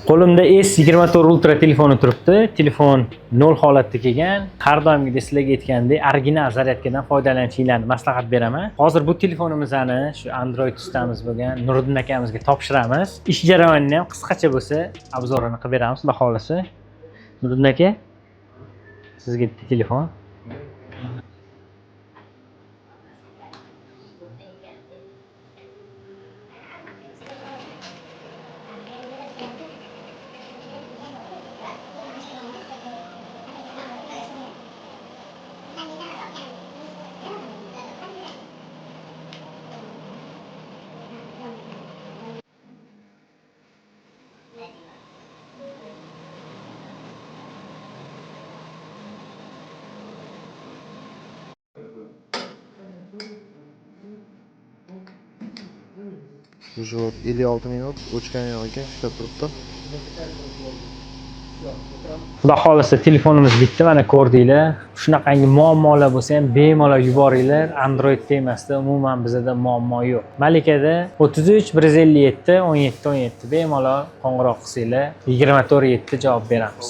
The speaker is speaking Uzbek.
Qo'limda S24 Ultra telefoni turibdi. Telefon 0 holatda kelgan. Har doimgidek sizlarga aytgandek, original zaryadkadan foydalanishinglarni maslahat beraman. Hozir bu telefonimizni shu Android ustamiz bo'lgan Nuriddin akamizga topshiramiz. Ish jarayonini ham qisqacha bo'lsa obzorini qilib beramiz, xudo xolasa. Nuriddin aka, sizga telefon. Javob 56 minut o'chgan yo'lga ishlab turibdi. Xudo xolasa telefonimiz bitta, mana ko'rdinglar. Shunaqangi muammolar bo'lsa ham bemalol yuboringlar. Android temasida umuman bizda muammo yo'q. Malikada 33 157 17 17 bemalol qo'ng'iroq qilsanglar 24/7 javob beramiz.